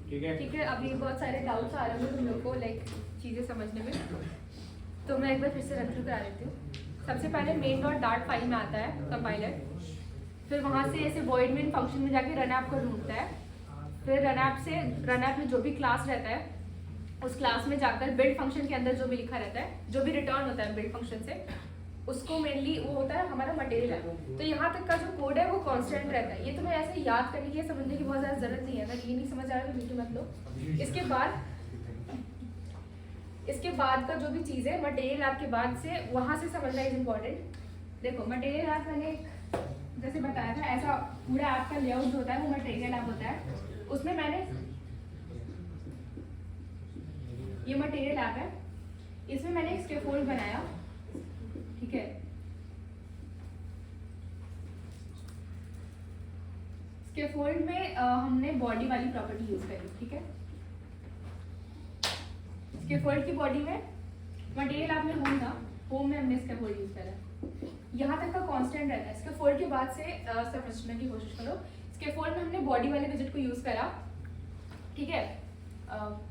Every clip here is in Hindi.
ठीक है, अभी बहुत सारे डाउट्स आ रहे हैं तुम लोग को लाइक चीज़ें समझने में, तो मैं एक बार फिर से रन थ्रू करा देती हूँ। सबसे पहले मेन डॉट डार्ट फाइल में आता है कंपाइलर, फिर वहाँ से ऐसे वॉइड मेन फंक्शन में जाके रन ऐप को ढूंढता है, फिर रन ऐप में जो भी क्लास रहता है उस क्लास में जाकर बिल्ड फंक्शन के अंदर जो भी लिखा रहता है, जो भी रिटर्न होता है बिल्ड फंक्शन से, उसको मेनली वो होता है हमारा मटेरियल है। तो यहाँ तक का जो कोड है वो कांस्टेंट रहता है। ये तुम्हें ऐसे याद करने की समझने की बहुत ज़्यादा जरूरत नहीं है, अगर ये नहीं समझ आ रहा है तो बिल्कुल मत लो। इसके बाद का जो भी चीज़ है मटेरियल ऐप के बाद से, वहाँ से समझना इज इम्पॉर्टेंट। देखो मटेरियल ऐप मैंने जैसे बताया था, ऐसा पूरा ऐप का लेआउट जो होता है वो मटेरियल ऐप होता है। उसमें मैंने ये मटेरियल ऐप है, इसमें मैंने एक स्कैफोल्ड बनाया, ठीक है। स्कैफोल्ड में हमने बॉडी वाली प्रॉपर्टी यूज करी, ठीक है। स्कैफोल्ड की बॉडी में मटेरियल ऐप में होम था, होम में हमने स्कैफोल्ड यूज करा। यहाँ तक का कांस्टेंट रहता है। स्कैफोल्ड के बाद से समझने की कोशिश करो। स्कैफोल्ड में हमने बॉडी वाले विजिट को यूज करा, ठीक है,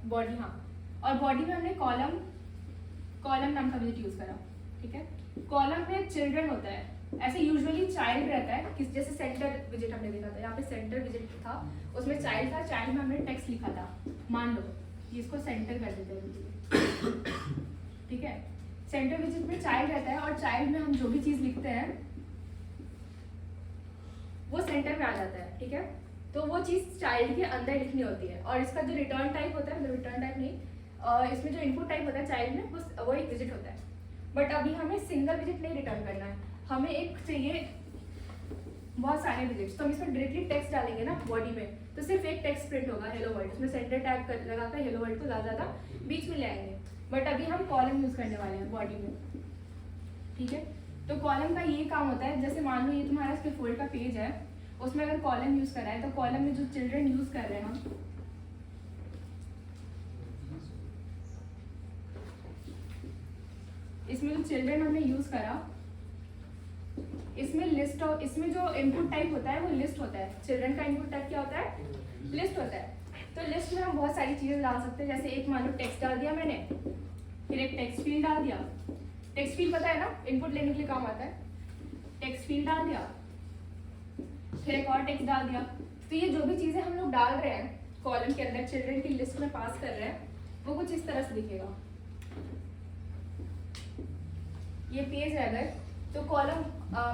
बॉडी, हाँ, और बॉडी में हमने कॉलम नाम का विजिट यूज करा, ठीक है। कॉलम में चिल्ड्रन होता है, ऐसे यूजुअली चाइल्ड रहता है, किस जैसे सेंटर विजिट हमने देखा था, यहाँ पे सेंटर विजिट था, उसमें चाइल्ड था, चाइल्ड में हमने टेक्स्ट लिखा था, मान लो ये इसको सेंटर कर देते हैं, ठीक है। सेंटर विजिट में चाइल्ड रहता है और चाइल्ड में हम जो भी चीज लिखते हैं वो सेंटर में आ जाता है, ठीक है। तो वो चीज चाइल्ड के अंदर लिखनी होती है, और इसका जो रिटर्न टाइप होता है, मतलब रिटर्न टाइप नहीं, इसमें जो इनपुट टाइप होता है चाइल्ड में वो एक विजिट होता है। बट अभी हमें सिंगल विजिट नहीं रिटर्न करना है, हमें एक चाहिए बहुत सारे विजिट्स। तो हम इसमें डायरेक्टली टेक्स्ट डालेंगे ना बॉडी में, तो सिर्फ एक टेक्स्ट प्रिंट होगा, हेलो वर्ल्ड। उसमें सेंटर टैग कर लगाकर हेलो वर्ल्ड को ज़्यादा बीच में ले आएंगे। बट अभी हम कॉलम यूज करने वाले हैं बॉडी में, ठीक है। तो कॉलम का ये काम होता है, जैसे मान लो ये तुम्हारा स्कैफोल्ड का पेज है, उसमें अगर कॉलम यूज करा है तो कॉलम में जो चिल्ड्रन यूज कर रहे हैं हम, इसमें जो चिल्ड्रन हमने यूज करा, इसमें लिस्ट और इसमें जो इनपुट टाइप होता है वो लिस्ट होता है। चिल्ड्रन का इनपुट टाइप क्या होता है? लिस्ट होता है। तो लिस्ट में हम बहुत सारी चीजें डाल सकते हैं, जैसे एक मान लो टेक्स्ट डाल दिया मैंने, फिर एक टेक्स्ट फील्ड डाल दिया। टेक्स्ट फील्ड पता है ना, इनपुट लेने के लिए काम आता है। टेक्स्ट फील्ड डाल दिया, फिर एक और टेक्स्ट डाल दिया। तो ये जो भी चीजें हम लोग डाल रहे हैं कॉलम के अंदर, चिल्ड्रन की लिस्ट में पास कर रहे हैं, वो कुछ इस तरह से दिखेगा। ये पेज है अगर, तो कॉलम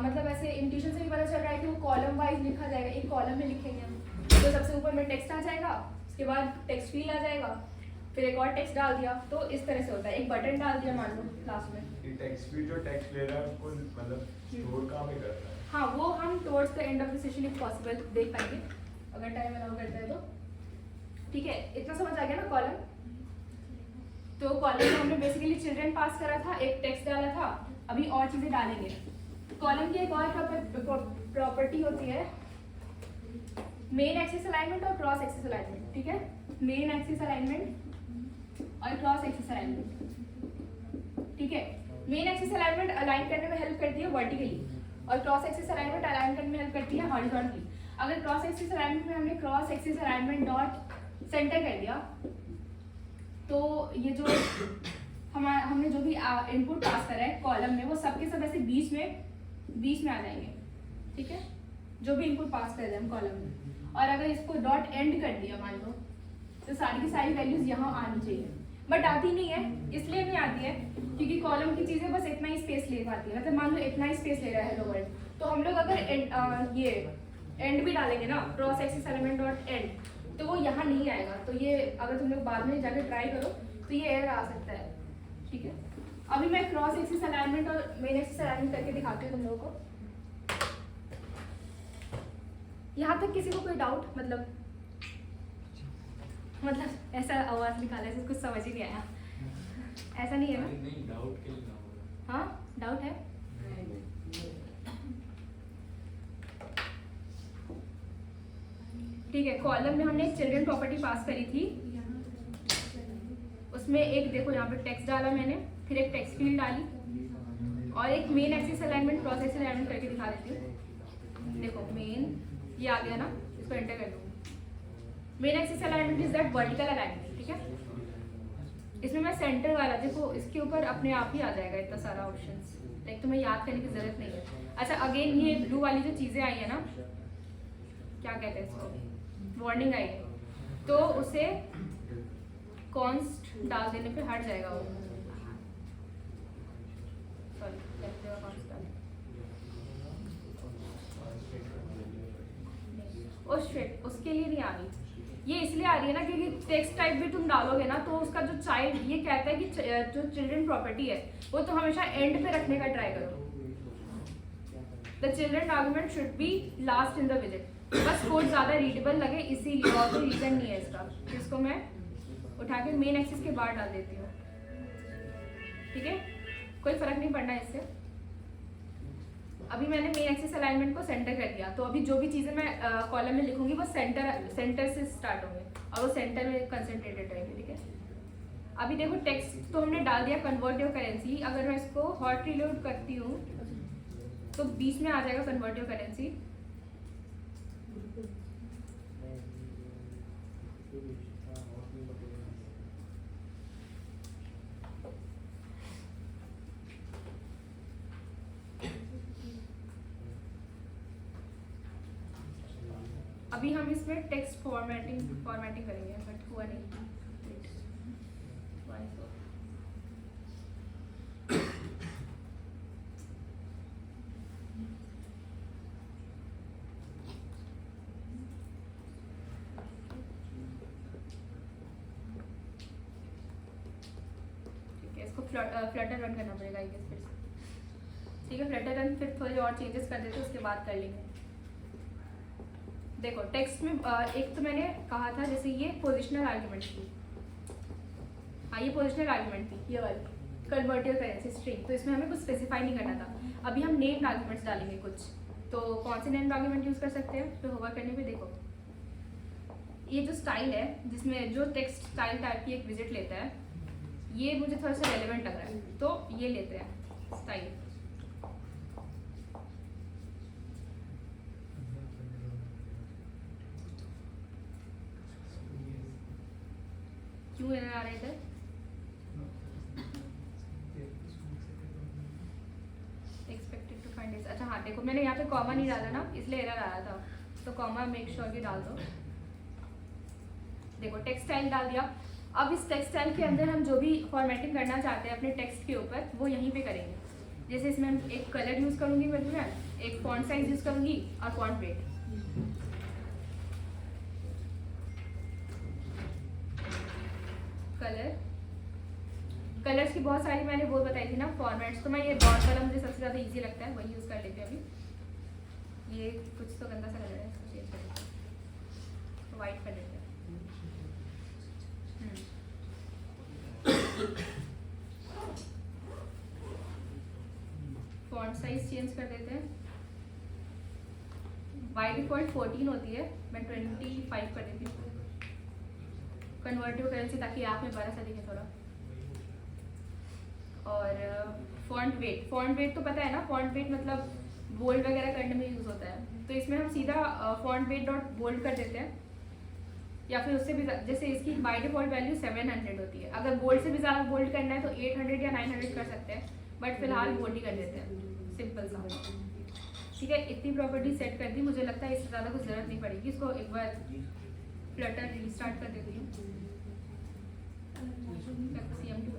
मतलब ऐसे इंट्यूशन से भी पता चल रहा है कि वो कॉलम वाइज लिखा जाएगा। एक कॉलम में लिखेंगे हम, तो सबसे ऊपर में टेक्स्ट आ जाएगा, उसके बाद टेक्स्ट फील्ड आ जाएगा, फिर एक और टेक्स्ट डाल दिया। तो इस तरह से होता है। एक बटन डाल दिया मान लो क्लास में, टेक्स्ट फील्ड जो टेक्स्ट ले रहा है उसको मतलब स्टोर कहाँ पे करता है? हाँ, वो हम towards the end of the session if possible देख पाएंगे, अगर टाइम अलाउ करता है तो। ठीक है, इतना समझ आ गया ना कॉलम। तो कॉलम में हमने बेसिकली चिल्ड्रन पास करा था, एक टेक्स्ट डाला था, अभी और चीजें डालेंगे। कॉलम की एक और प्रॉपर्टी होती है मेन एक्सिस अलाइनमेंट और क्रॉस एक्सिस अलाइनमेंट, ठीक है। मेन एक्सिस अलाइनमेंट और क्रॉस एक्सिस अलाइनमेंट, ठीक है। मेन एक्सिस अलाइनमेंट अलाइन करने में हेल्प करती है वर्टिकली, और क्रॉस एक्सिस अलाइनमेंट अलाइन करने में हेल्प करती है हॉरिजॉन्टली। अगर क्रॉस एक्सिस अलाइनमेंट में हमने cross axis alignment dot centre कर दिया, तो ये जो हमने जो भी इनपुट पास करा है कॉलम में, वो सबके सब ऐसे बीच में आ जाएंगे, ठीक है, जो भी इनपुट पास कर रहे हैं हम कॉलम में। और अगर इसको डॉट एंड कर दिया मान लो, तो सारी की सारी वैल्यूज यहाँ आनी चाहिए, बट आती नहीं है। इसलिए नहीं आती है क्योंकि कॉलम की चीजें बस इतना ही स्पेस ले पाती है। मतलब मान लो इतना ही स्पेस ले रहा है हेलो वर्ल्ड, तो हम लोग अगर ये एंड भी डालेंगे ना, cross axis element dot and, तो वो यहाँ नहीं आएगा। तो ये अगर तुम लोग बाद में जाकर ट्राई करो तो ये एरर आ सकता है, ठीक है। अभी मैं क्रॉस एक्सिस अलाइनमेंट और मेन एक्सिस अलाइनमेंट करके दिखाती हूँ तुम लोगों को। यहाँ तक किसी को कोई डाउट? मतलब ऐसा आवाज निकाला है कुछ समझ ही नहीं आया, ऐसा नहीं है ना? नहीं, डाउट के लिए ना। हाँ, डाउट है। ठीक है, कॉलम में हमने एक चिल्ड्रन प्रॉपर्टी पास करी थी, उसमें एक देखो यहाँ पे टेक्स्ट डाला मैंने, फिर एक टेक्स्ट फील्ड डाली, और एक main axis alignment cross axis alignment करके दिखा देती हूँ। देखो मेन ये आ गया ना, इसको एंटर कर दूँगी। Main axis alignment is that vertical alignment, ठीक है। इसमें मैं सेंटर वाला, देखो इसके ऊपर अपने आप ही आ जाएगा इतना सारा ऑप्शंस, लाइक तुम्हें याद करने की जरूरत नहीं है। अच्छा अगेन ये ब्लू वाली जो चीज़ें आई है ना, क्या कहते हैं इसको, वार्निंग आई है, तो उसे कॉन्स्ट डाल देने पे हट जाएगा वो। सॉरी कॉन्स्ट डाल, ओ शिट, उसके लिए नहीं आ रही ये, इसलिए आ रही है ना क्योंकि टेक्स्ट टाइप भी तुम डालोगे ना तो उसका जो चाइल्ड, ये कहता है कि जो चिल्ड्रन प्रॉपर्टी है वो तो हमेशा एंड पे रखने का ट्राई करो। The children argument should be last in the visit, बस कोड ज़्यादा रीडेबल लगे इसीलिए, और कोई रीज़न नहीं है इसका। इसको मैं उठा के मेन एक्सिस के बाहर डाल देती हूँ, ठीक है, कोई फर्क नहीं पड़ना इससे। अभी मैंने मेन एक्सिस अलाइनमेंट को सेंटर कर दिया, तो अभी जो भी चीज़ें मैं कॉलम में लिखूंगी वो सेंटर से स्टार्ट होंगे और वो सेंटर में कंसंट्रेटेड रहेंगे, ठीक है। अभी देखो टेक्स्ट तो हमने डाल दिया कन्वर्ट योर करेंसी, अगर मैं इसको हॉट रिलोड करती हूँ तो बीच में आ जाएगा कन्वर्ट योर करेंसी। अभी हम इसमें टेक्स्ट फॉर्मेटिंग करेंगे, बट हुआ नहीं। ठीक है, इसको फ्लटर रन करना पड़ेगा आई गेस फिर से, ठीक है। फ्लटर रन, फिर थोड़े और चेंजेस कर देते उसके बाद कर लेंगे। देखो टेक्स्ट में एक तो मैंने कहा था जैसे ये पोजिशनल आर्ग्यूमेंट थी, हाँ ये पोजिशनल आर्ग्यूमेंट थी ये वाली कन्वर्ट योर करेंसी स्ट्रिंग, तो इसमें हमें कुछ स्पेसिफाई नहीं करना था। अभी हम नेम्ड आर्ग्यूमेंट्स डालेंगे कुछ, तो कौन से नेम्ड आर्ग्यूमेंट यूज़ कर सकते हैं, तो होगा करने पे देखो ये जो स्टाइल है जिसमें जो टेक्स्ट स्टाइल टाइप की एक विजिट लेता है, ये मुझे थोड़ा सा रेलिवेंट लग रहा है, तो ये लेते हैं स्टाइल। क्यों एरर आ रहा है इधर, एक्सपेक्टेड टू फाइंड दिस, अच्छा हाँ देखो मैंने यहाँ पे कॉमा नहीं डाला ना इसलिए एरर आ रहा था, तो कॉमा मेक श्योर कि डाल दो। देखो टेक्स्ट स्टाइल डाल दिया। अब इस टेक्स्ट स्टाइल के अंदर हम जो भी फॉर्मेटिंग करना चाहते हैं अपने टेक्स्ट के ऊपर वो यहीं पे करेंगे। जैसे इसमें हम एक कलर यूज़ करूँगी मैं, एक फॉन्ट साइज यूज़ करूँगी और फॉन्ट वेट। कलर्स की बहुत सारी मैंने वो बताई थी ना फॉर्मेट्स, तो मैं ये डॉट वाला मुझे सबसे ज़्यादा इजी लगता है, वही यूज़ कर लेते हैं अभी। ये कुछ तो गंदा सा कलर है, इसको चेंज कर देते हैं, वाइट कर देते हैं। फॉन्ट साइज चेंज कर देते हैं, बाय डिफॉल्ट 14 होती है, मैं 25 कर देती हूँ। कन्वर्टिव करेंसी ताकि आप में बड़ा सा दिखे थोड़ा। और फॉन्ट वेट तो पता है ना, फॉन्ट वेट मतलब बोल्ड वगैरह करने में यूज़ होता है, तो इसमें हम सीधा फॉन्ट वेट डॉट बोल्ड कर देते हैं, या फिर उससे भी जैसे इसकी बाय डिफॉल्ट वैल्यू 700 होती है, अगर बोल्ड से भी ज़्यादा बोल्ड करना है तो 800 या 900 कर सकते हैं, बट फिलहाल बोल्ड ही कर देते हैं, सिंपल सा। ठीक है, इतनी प्रॉपर्टी सेट कर दी, मुझे लगता है इससे ज़्यादा कुछ ज़रूरत नहीं पड़ेगी। इसको एक बार फ्लटर रिस्टार्ट कर देती हूँ। CM2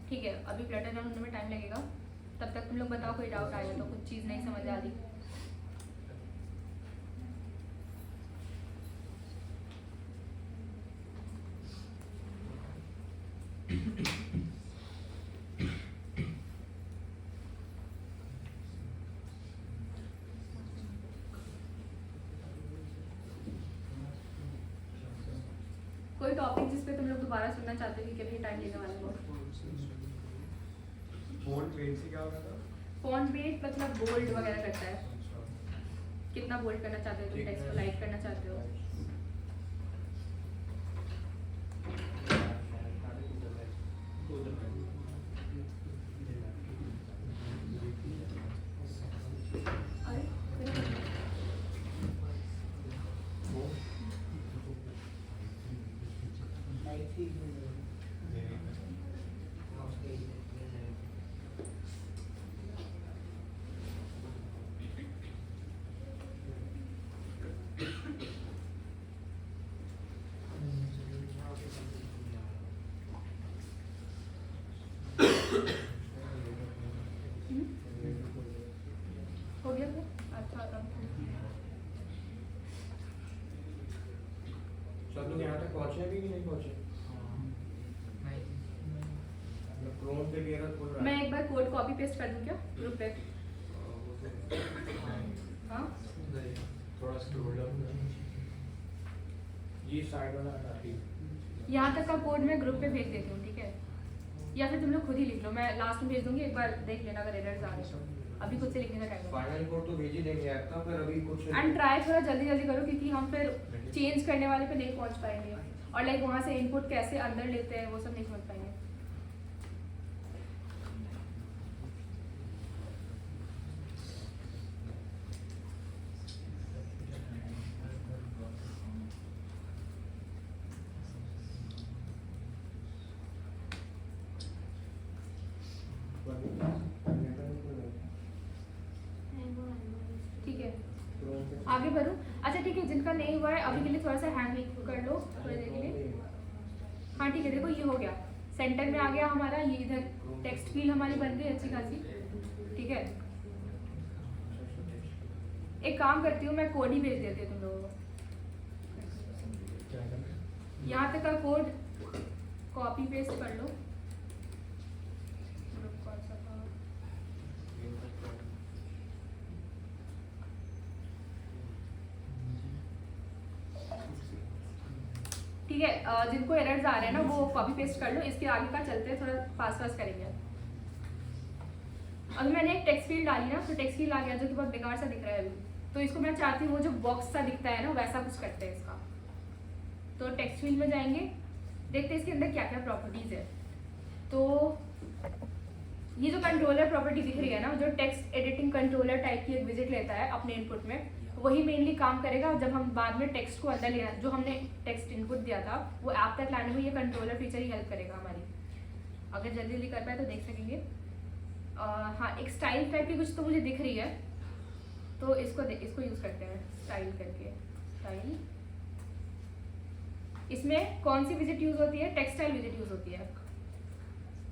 ठीक है, अभी फ्लटर रन होने में टाइम लगेगा, तब तक तुम लोग बताओ कोई डाउट आया तो, कुछ चीज़ नहीं समझ आ रही। कोई टॉपिक जिस पे तुम लोग दोबारा सुनना चाहते हो कि कभी टाइम लेने वाला हो? फॉन्ट वेट से क्या होगा था? फॉन्ट वेट मतलब बोल्ड वगैरह करता है, कितना बोल्ड करना चाहते हो तुम, टेक्स्ट को लाइट करना चाहते हो। हो गया तो अच्छा था। सब लोग यहाँ तक पहुँचे भी कि नहीं पहुँचे? क्रोम पे कह रहा खुल रहा मैं है। एक बार कोड कॉपी पेस्ट कर दूं क्या ग्रुप पे? हाँ थोड़ा स्क्रॉल डाउन ये साइड वाला हटा के यहाँ तक का कोड मैं ग्रुप पे भेज देती हूँ, ठीक है? या फिर तुम लोग खुद ही लिख लो, मैं लास्ट में भेज दूंगी, एक बार देख लेना अगर एरर्स आ रहे तो। अभी खुद से लिखने का टाइम है। फाइनल कोड तो भेज ही देंगे ऐप का, पर अभी कुछ एंड ट्राई थोड़ा जल्दी जल्दी करो क्योंकि हम फिर चेंज करने वाले पे नहीं पहुँच पाएंगे, और लाइक वहाँ से इनपुट कैसे अंदर लेते हैं वो सब नहीं समझ पाएंगे। ठीक है आगे बढ़ो। अच्छा ठीक है, जिनका नहीं हुआ है अभी के लिए थोड़ा सा हैंड कर लो थोड़ी देर के लिए। हाँ ठीक है, देखो ये हो गया, सेंटर में आ गया हमारा, ये इधर टेक्स्ट फील्ड हमारी बन गई अच्छी खासी, ठीक है? एक काम करती हूँ, मैं कोड ही भेज देती हूँ तुम लोगों को। यहाँ तक का कोड कॉपी पेस्ट कर लो। कौन सा था? ठीक है, जिनको एरर्स आ रहे हैं ना वो कॉपी पेस्ट कर लो। इसके आगे का चलते हैं, थोड़ा फास्ट फास्ट करेंगे। अभी मैंने एक टेक्स्ट फील्ड डाली ना, तो टेक्स्ट फील्ड आ गया जो कि बहुत बेकार सा दिख रहा है अभी, तो इसको मैं चाहती हूँ वो जो बॉक्स सा दिखता है ना वैसा कुछ करते हैं इसका। तो टेक्स्ट फील्ड में जाएंगे, देखते हैं इसके अंदर क्या क्या प्रॉपर्टीज है। तो ये जो कंट्रोलर प्रॉपर्टी दिख रही है ना, जो टेक्स्ट एडिटिंग कंट्रोलर टाइप की एक विजिट लेता है अपने इनपुट में, वही मेनली काम करेगा जब हम बाद में टेक्स्ट को अंदर लेना, जो हमने टेक्स्ट इनपुट दिया था वो ऐप तक लाने में ये कंट्रोलर फीचर ही हेल्प करेगा हमारी। अगर जल्दी जल्दी कर पाए तो देख सकेंगे। हाँ, एक स्टाइल टाइप की कुछ तो मुझे दिख रही है, तो इसको यूज़ करते हैं स्टाइल करके। स्टाइल, इसमें कौन सी विजिट यूज़ होती है? टेक्सटाइल विजिट यूज़ होती है।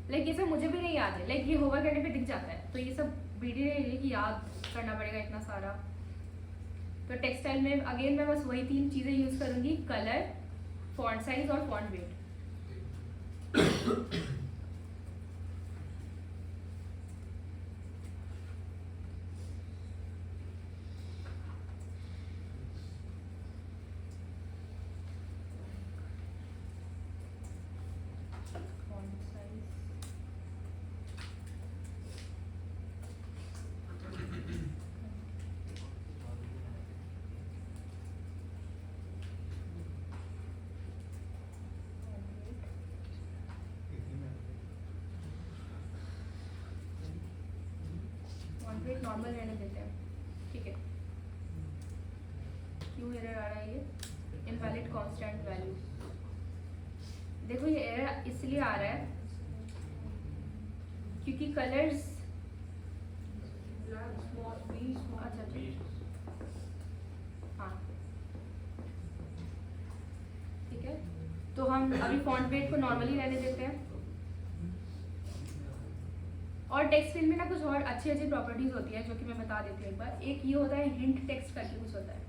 लाइक ये सब मुझे भी नहीं याद है, लाइक ये होवर करने पे दिख जाता है, तो ये सब वीडियो है कि याद करना पड़ेगा इतना सारा। तो टेक्सटाइल में अगेन मैं बस वही 3 चीज़ें यूज़ करूँगी, कलर, फॉन्ट साइज और फॉन्ट वेट। वेट नॉर्मल रहने देते हैं, ठीक है? क्यों एरर आ रहा है ये? Invalid constant value. देखो ये एरर इसलिए आ रहा है क्योंकि कलर्स अच्छा हाँ ठीक है, तो हम अभी फॉन्ट वेट को नॉर्मली रहने देते हैं। और टेक्स्ट फील्ड में ना कुछ और अच्छी अच्छी प्रॉपर्टीज होती है जो कि मैं बता देती हूँ एक बार। एक ये होता है हिंट टेक्स्ट करके कुछ होता है,